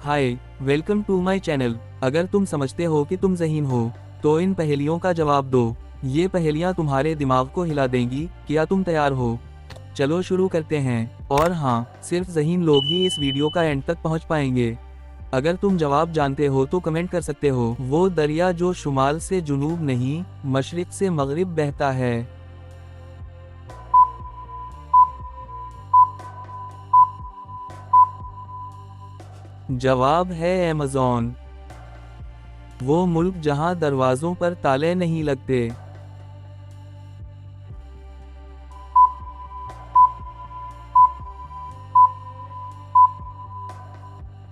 Hi, welcome to my channel. अगर तुम समझते हो कि तुम ज़हीन हो, तो इन पहेलियों का जवाब दो। ये पहेलियाँ तुम्हारे दिमाग को हिला देंगी। क्या तुम तैयार हो? चलो शुरू करते हैं। और हाँ, सिर्फ ज़हीन लोग ही इस वीडियो का एंड तक पहुँच पाएंगे। अगर तुम जवाब जानते हो तो कमेंट कर सकते हो। वो दरिया जो शुमाल से जुनूब नहीं, मशरिक से मगरिब बहता है। जवाब है अमेज़न। वो मुल्क जहाँ दरवाज़ों पर ताले नहीं लगते।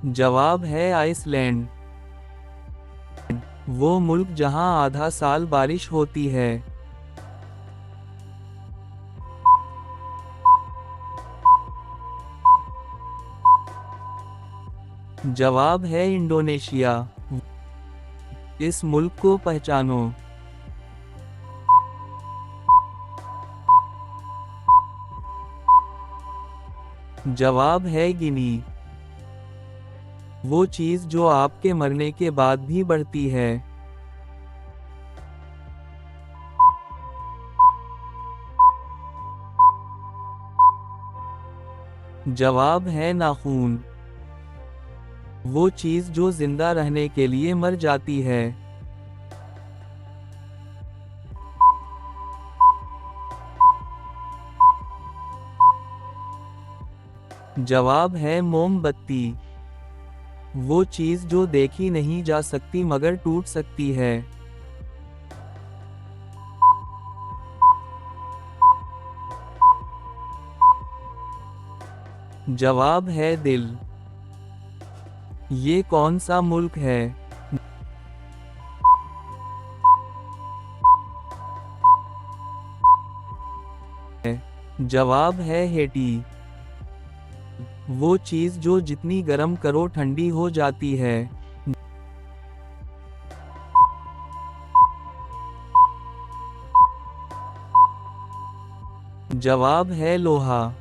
जवाब है आइसलैंड। वो मुल्क जहाँ आधा साल बारिश होती है। जवाब है इंडोनेशिया। इस मुल्क को पहचानो। जवाब है गिनी। वो चीज़ जो आपके मरने के बाद भी बढ़ती है। जवाब है नाखून। वो चीज़ जो जिंदा रहने के लिए मर जाती है। जवाब है मोमबत्ती। वो चीज़ जो देखी नहीं जा सकती मगर टूट सकती है। जवाब है दिल। ये कौन सा मुल्क है? जवाब है हेटी। वो चीज़ जो जितनी गर्म करो ठंडी हो जाती है। जवाब है लोहा।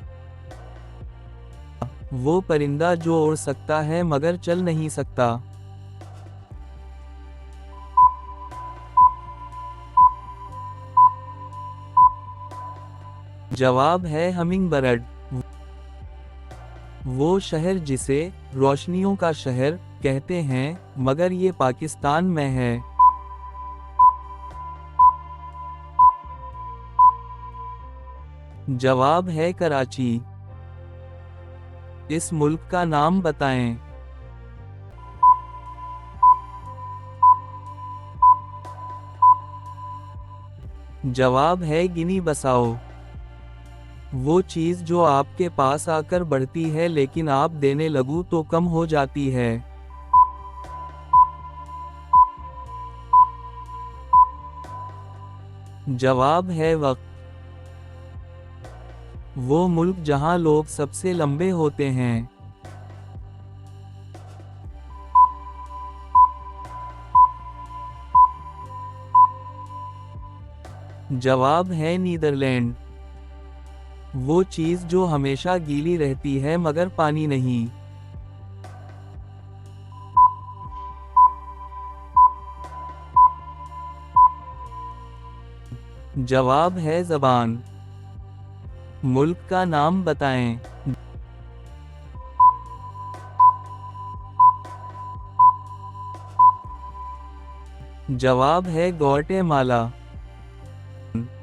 वो परिंदा जो उड़ सकता है मगर चल नहीं सकता। जवाब है हमिंगबर्ड। वो शहर जिसे रोशनियों का शहर कहते हैं, मगर ये पाकिस्तान में है। जवाब है कराची। इस मुल्क का नाम बताएं। जवाब है गिनी बसाओ। वो चीज़ जो आपके पास आकर बढ़ती है लेकिन आप देने लगो तो कम हो जाती है। जवाब है वक्त। वो मुल्क जहाँ लोग सबसे लंबे होते हैं। जवाब है नीदरलैंड। वो चीज़ जो हमेशा गीली रहती है मगर पानी नहीं। जवाब है ज़बान। मुल्क का नाम बताएं। जवाब है ग्वाटेमाला।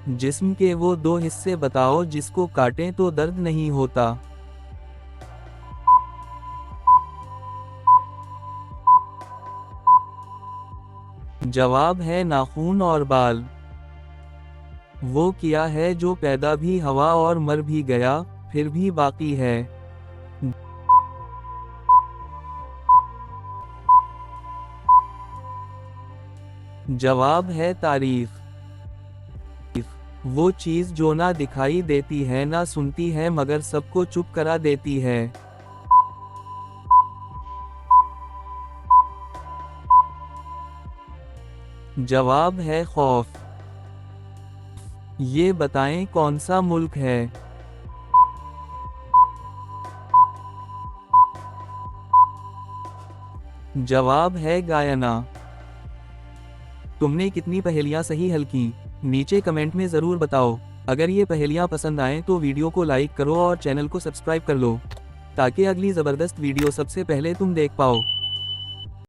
जिस्म के वो दो हिस्से बताओ जिसको काटें तो दर्द नहीं होता। जवाब है नाखून और बाल। वो किया है जो पैदा भी हवा और मर भी गया, फिर भी बाकी है। जवाब है तारीफ। वो चीज़ जो ना दिखाई देती है ना सुनती है मगर सबको चुप करा देती है। जवाब है खौफ। ये बताएं कौन सा मुल्क है? जवाब है गायना। तुमने कितनी पहेलियां सही हल की, नीचे कमेंट में ज़रूर बताओ। अगर ये पहेलियां पसंद आए तो वीडियो को लाइक करो और चैनल को सब्सक्राइब कर लो, ताकि अगली ज़बरदस्त वीडियो सबसे पहले तुम देख पाओ।